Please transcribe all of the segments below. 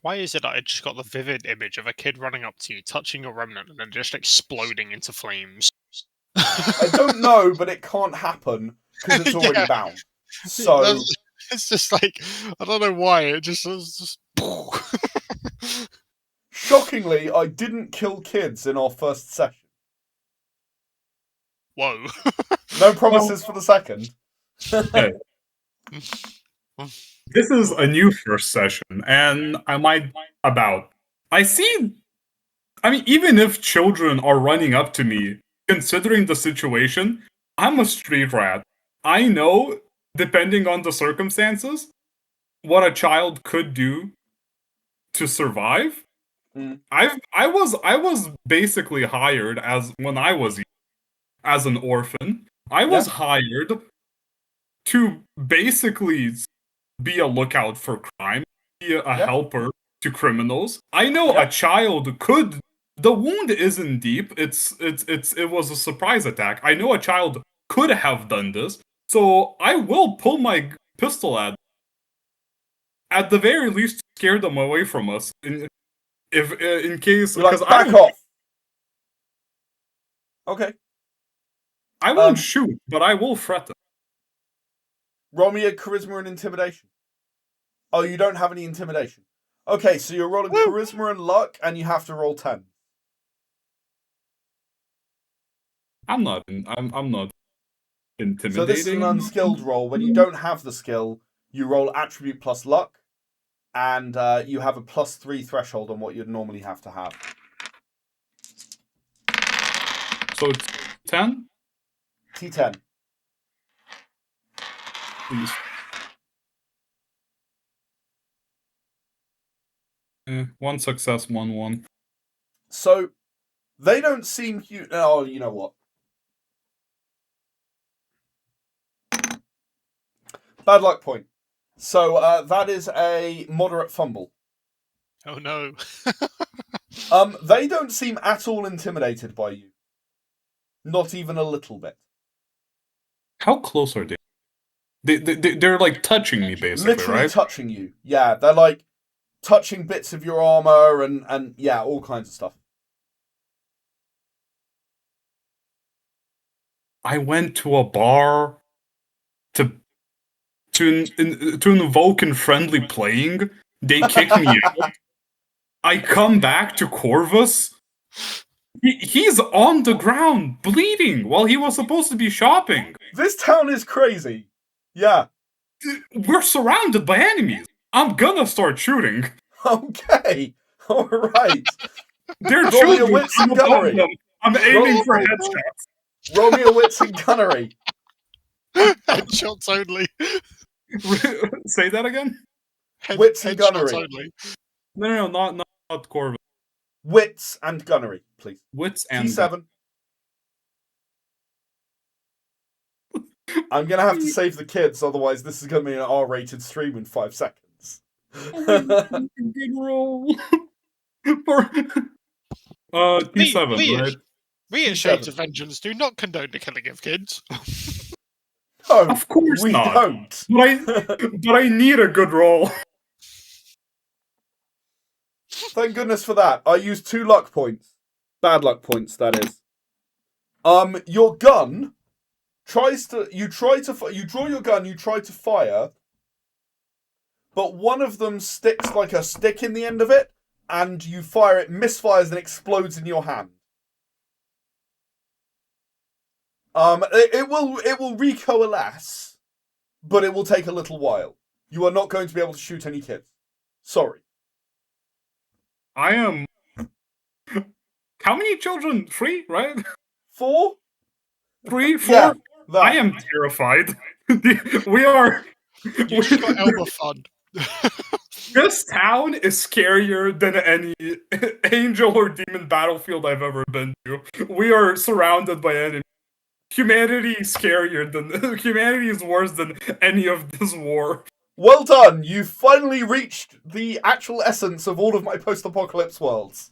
Why is it that I just got the vivid image of a kid running up to you, touching a remnant, and then just exploding into flames? I don't know, but it can't happen because it's already Yeah, bound. So, it's just like I don't know why it just was just. shockingly, I didn't kill kids in our first session. Whoa. No Well, promises for the second. okay. This is a new first session, and I might about. I see. I mean, even if children are running up to me, considering the situation, I'm a street rat. I know, depending on the circumstances, what a child could do to survive. Mm. I was basically hired as when I was as an orphan. I was Yeah, hired to basically be a lookout for crime, be a yeah, helper to criminals. I know a yeah. child could. The wound isn't deep. It was a surprise attack. I know a child could have done this, so I will pull my pistol at the very least to scare them away from us. If in case You're because like, back off. Okay. I won't Um, shoot, but I will threaten. roll me a charisma and intimidation. Oh, you don't have any intimidation. Okay, so you're rolling Woo! charisma and luck, and you have to roll 10. I'm not So this is an intimidating. unskilled roll. When you don't have the skill, you roll attribute plus luck, and you have a +3 threshold on what you'd normally have to have. So it's 10? T10. Please. One success, 1-1. So they don't seem huge. Oh, you know what? Bad luck point. So that is a moderate fumble. Oh no. They don't seem at all intimidated by you. Not even a little bit. How close are they? They're like touching me, basically, Literally right? touching you. Yeah, they're like touching bits of your armor and yeah, all kinds of stuff. I went to a bar to to invoke in friendly playing. They kick me out. I come back to Corvus. He's on the ground, bleeding, while he was supposed to be shopping. This town is crazy. Yeah. We're surrounded by enemies. I'm gonna start shooting. Okay. All right. They're Roll me a children. wits I'm and above gunnery. them. I'm aiming for headshots. Roll me a wits and gunnery. Headshots only. Say that again? Wits and Headshots gunnery. only. No, not Corvus. Wits and gunnery, please. Wits and T7. I'm gonna have to save the kids, otherwise this is gonna be an R-rated stream in 5 seconds. good roll. For T7, right? We at T7. Shades of Vengeance do not condone the killing of kids. No, Of course we not. don't. But I need a good roll. Thank goodness for that. I used 2 luck points. Bad luck points, that is. Your gun you draw your gun, you try to fire, but one of them sticks like a stick in the end of it, and you fire it, misfires, and explodes in your hand. It will recoalesce, but it will take a little while. You are not going to be able to shoot any kids. Sorry. I am. How many children? 3, right? 4? 3, 4. Yeah, that. I am terrified. We are. You just got Elba Fund. This town is scarier than any angel or demon battlefield I've ever been to. We are surrounded by enemies. Humanity is humanity is worse than any of this war. Well done. You finally reached the actual essence of all of my post-apocalypse worlds.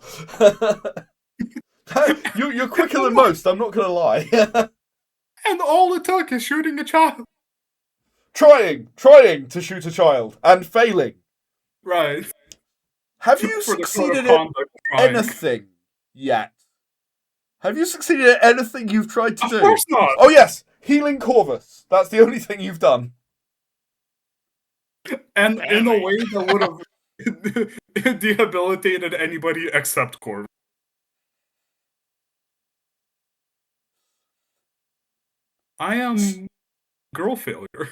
You're quicker than most. I'm not gonna lie. And all it took is shooting a child. Trying to shoot a child and failing. Right. Have you for the code succeeded of at conduct trying. anything yet? Have you succeeded at anything you've tried to do? Of course not. Oh yes, healing Corvus. That's the only thing you've done. And in a Barely. way that would have debilitated anybody except Corvus. I am girl failure.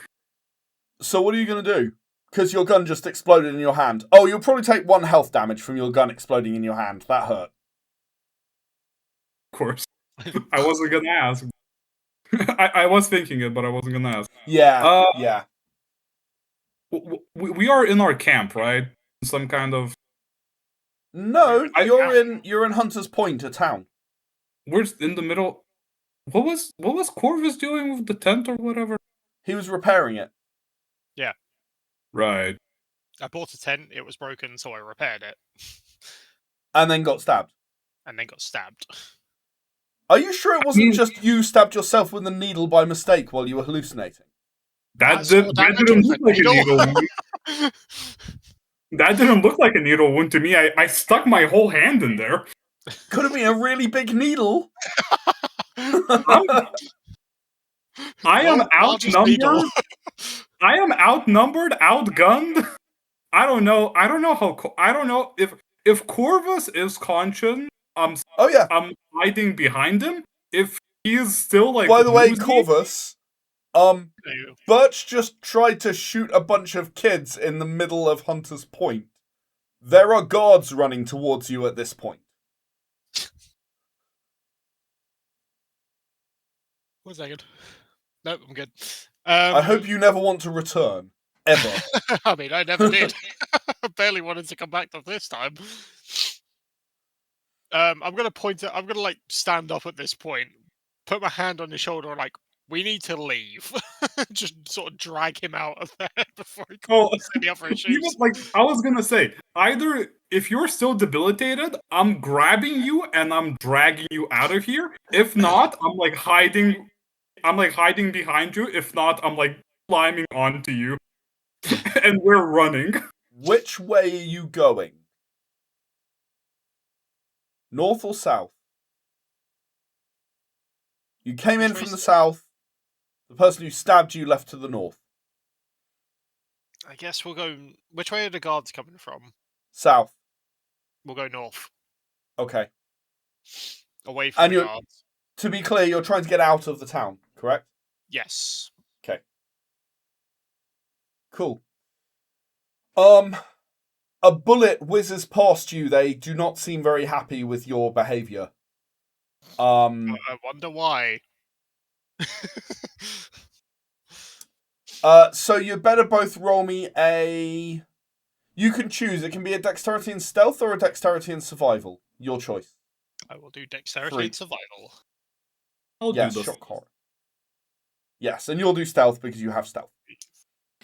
So what are you going to do? Because your gun just exploded in your hand. Oh, you'll probably take 1 health damage from your gun exploding in your hand. That hurt. Of course. I wasn't gonna ask. I was thinking it, but I wasn't gonna ask. Yeah, yeah. We are in our camp, right? Some kind of. No, you're in Hunter's Point, a town. We're in the middle. What was Corvus doing with the tent or whatever? He was repairing it. Yeah. Right. I bought a tent, it was broken, so I repaired it. And then got stabbed. And then got stabbed. Are you sure it wasn't just you stabbed yourself with a needle by mistake while you were hallucinating? That Saw didn't damage look with a like a needle wound. That didn't look like a needle wound to me. I stuck my whole hand in there. Could have been a really big needle. I am Largest needle. outnumbered. I am outnumbered, outgunned. I don't know how. I don't know if Corvus is conscious. Oh yeah. I'm hiding behind him. If he's still like. By the way, woozy, Corvus, Birch just tried to shoot a bunch of kids in the middle of Hunter's Point. There are guards running towards you at this point. 1 second. Nope, I'm good. I hope you never want to return. Ever. I mean, I never did. I barely wanted to come back to this time. I'm gonna I'm gonna like stand up at this point, put my hand on his shoulder, like, we need to leave. Just sort of drag him out of there before he calls any other issues. Even, like, I was gonna say, either if you're still debilitated, I'm grabbing you and I'm dragging you out of here. If not, I'm like hiding behind you. If not, I'm like climbing onto you. And we're running. Which way are you going? North or south? You came in from the south. The person who stabbed you left to the north. I guess we'll go. Which way are the guards coming from? South. We'll go north. Okay. Away from the guards. To be clear, you're trying to get out of the town, correct? Yes. Okay. Cool. A bullet whizzes past you. They do not seem very happy with your behavior. I wonder why. So you better both roll me a... You can choose. It can be a dexterity and stealth or a dexterity and survival. Your choice. I will do dexterity 3. and survival. I'll Yes, do this. shock horror. Yes, and you'll do stealth because you have stealth.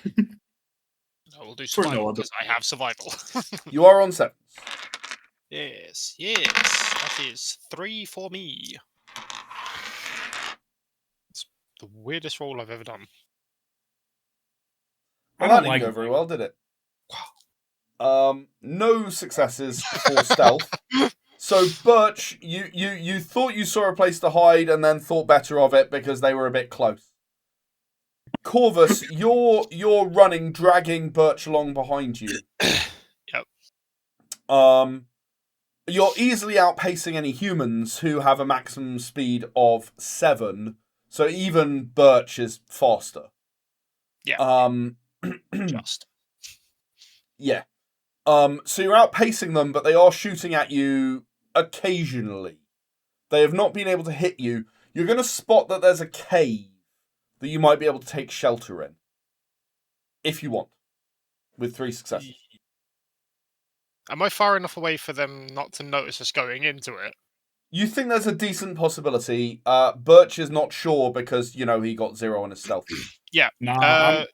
I will do For no survival other- because I have survival. You are on 7. Yes, yes. That is 3 for me. It's the weirdest roll I've ever done. Well, I that don't didn't like go it. very well, did it? No successes for stealth. So, Birch, you thought you saw a place to hide and then thought better of it because they were a bit close. Corvus, you're running, dragging Birch along behind you. Yep. You're easily outpacing any humans who have a maximum speed of 7. So even Birch is faster. Yeah. Just. Yeah. So you're outpacing them, but they are shooting at you occasionally. They have not been able to hit you. You're going to spot that there's a cave that you might be able to take shelter in. If you want. With 3 successes. Am I far enough away for them not to notice us going into it? You think there's a decent possibility. Birch is not sure because, you know, he got 0 on his stealth. Yeah. Nah,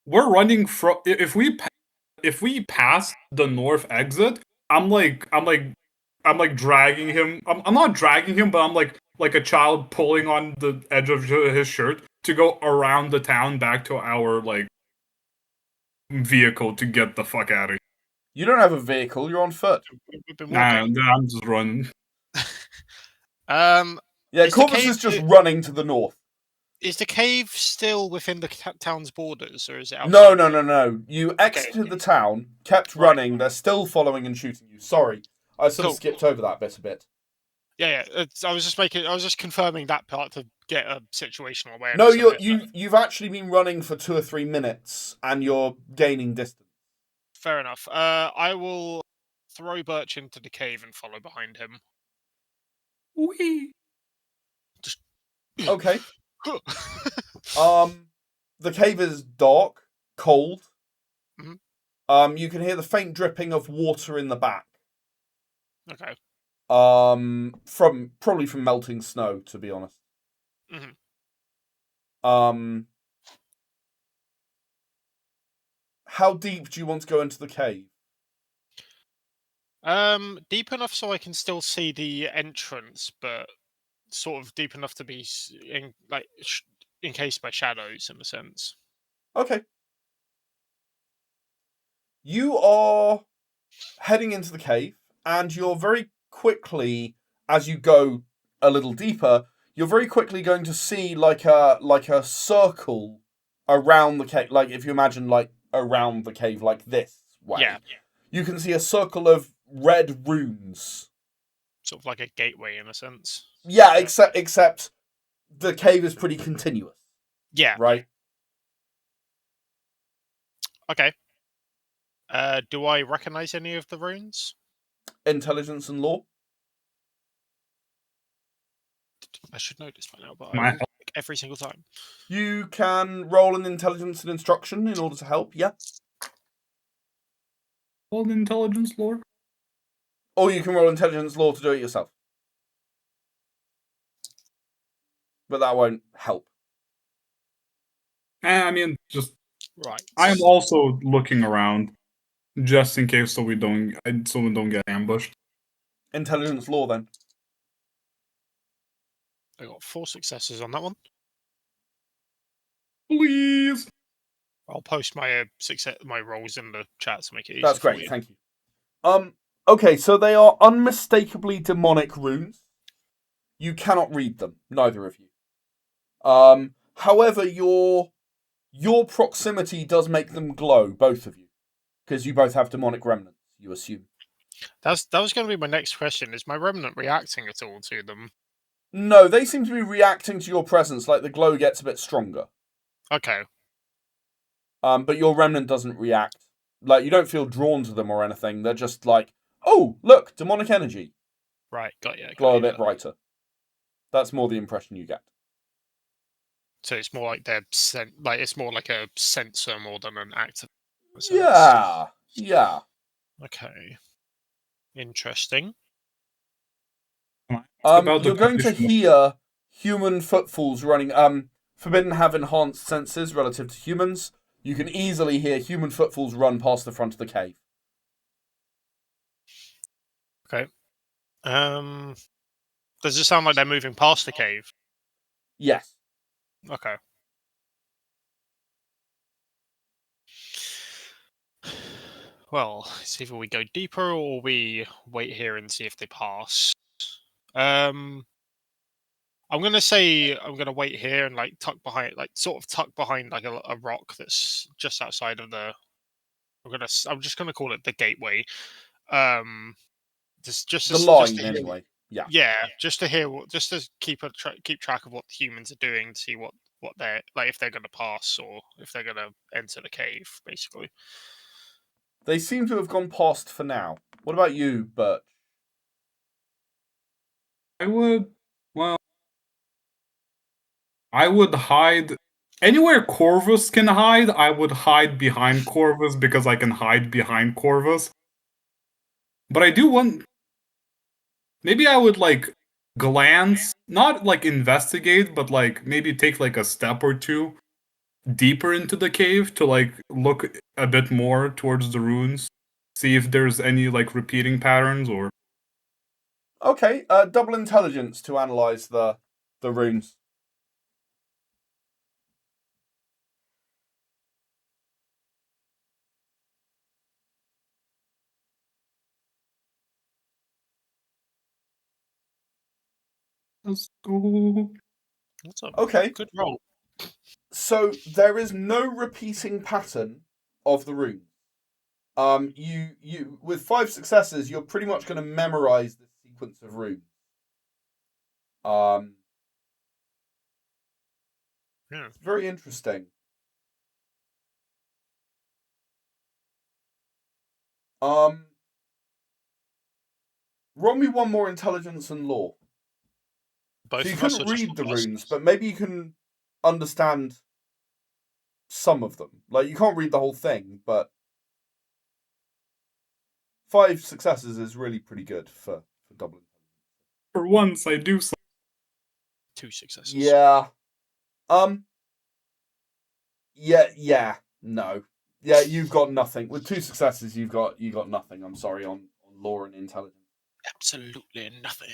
we're running from. If we pass the north exit, I'm like dragging him. I'm not dragging him, but I'm like a child pulling on the edge of his shirt to go around the town back to our like vehicle to get the fuck out of here. You don't have a vehicle. You're on foot. We've been Nah, walking. I'm just running. Yeah, Is the Corvus cave is just running to the north. Is the cave still within the town's borders, or is it No, outside? no. You Okay, exited the town, kept right, running. They're still following and shooting you. Sorry, I sort of cool. skipped over that bit a bit. Yeah. I was just confirming that part to get a situational No, awareness of it. you've actually been running for 2 or 3 minutes, and you're gaining distance. Fair enough. I will throw Birch into the cave and follow behind him. Wee. Just Okay. The cave is dark, cold. Mhm. You can hear the faint dripping of water in the back. Okay. Probably from melting snow, to be honest. Mhm. How deep do you want to go into the cave? Deep enough so I can still see the entrance, but sort of deep enough to be encased by shadows in a sense. Okay. You are heading into the cave, and you're very quickly, as you go a little deeper, you're very quickly going to see like a circle around the cave. Like if you imagine like around the cave like this way, Yeah. you can see a circle of red runes. Sort of like a gateway in a sense. Yeah, except the cave is pretty continuous. Yeah. Right. Okay. Do I recognize any of the runes? Intelligence and law. I should know this by now, but I My will every single time. You can roll an intelligence and instruction in order to help. Yeah. old intelligence lore. Or you can roll intelligence law to do it yourself. But that won't help. I mean, just Right. I am also looking around, just in case so we don't get ambushed. Intelligence law then. I got 4 successes on that one. Please. I'll post my my rolls in the chat to make it easy. That's for great, you. thank you. Okay, so they are unmistakably demonic runes. You cannot read them, neither of you. However, your proximity does make them glow, both of you, because you both have demonic remnants. You assume. That was going to be my next question. Is my remnant reacting at all to them? No, they seem to be reacting to your presence. Like the glow gets a bit stronger. Okay. But your remnant doesn't react. Like you don't feel drawn to them or anything. They're just like, oh, look, demonic energy. Right. Got you. Glow a bit brighter. That's more the impression you get. So it's more like it's more like a sensor more than an active. Yeah. Okay. Interesting. You're going to hear human footfalls running. Forbidden have enhanced senses relative to humans. You can easily hear human footfalls run past the front of the cave. Okay. Does it sound like they're moving past the cave? Yes. Okay. Well, it's either we go deeper or we wait here and see if they pass. I'm gonna say I'm gonna wait here and tuck behind, tuck behind a rock that's just outside of the. I'm just gonna call it the gateway. The line, anyway. Yeah. Yeah, just to hear just to keep track of what the humans are doing, to see what they're like, if they're gonna pass or if they're gonna enter the cave, basically. They seem to have gone past for now. What about you, Birch? I would hide anywhere Corvus can hide. I would hide behind Corvus because I can hide behind Corvus. But I do want. Maybe I would glance, not investigate, but maybe take a step or two deeper into the cave to look a bit more towards the runes, see if there's any repeating patterns or. Okay, double intelligence to analyze the runes. Let's go. That's a Okay. good roll. So there is no repeating pattern of the runes. You with 5 successes, you're pretty much going to memorize the sequence of runes. It's very interesting. Roll me one more intelligence and lore. Both So you of us couldn't or just read the one of us? runes, but maybe you can understand some of them. Like, you can't read the whole thing, but 5 successes is really pretty good for double intelligence. For once, I do. 2 successes. Yeah. No. Yeah, you've got nothing. With 2 successes, you got nothing. I'm sorry on lore and intelligence. Absolutely nothing.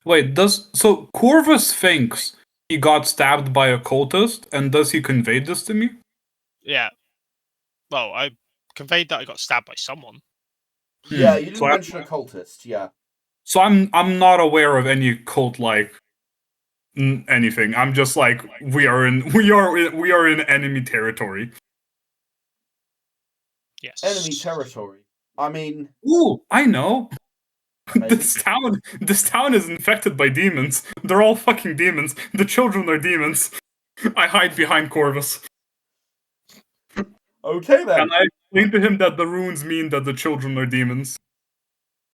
Wait, so Corvus thinks he got stabbed by a cultist, and does he convey this to me? Yeah. Well, I conveyed that I got stabbed by someone. Yeah, you didn't So mention a cultist. Yeah. So I'm not aware of any cult like anything. I'm just like we are in enemy territory. Yes. Enemy territory. I mean, Ooh, I know. maybe. This town is infected by demons. They're all fucking demons. The children are demons. I hide behind Corvus. Okay then. And I explain to him that the runes mean that the children are demons.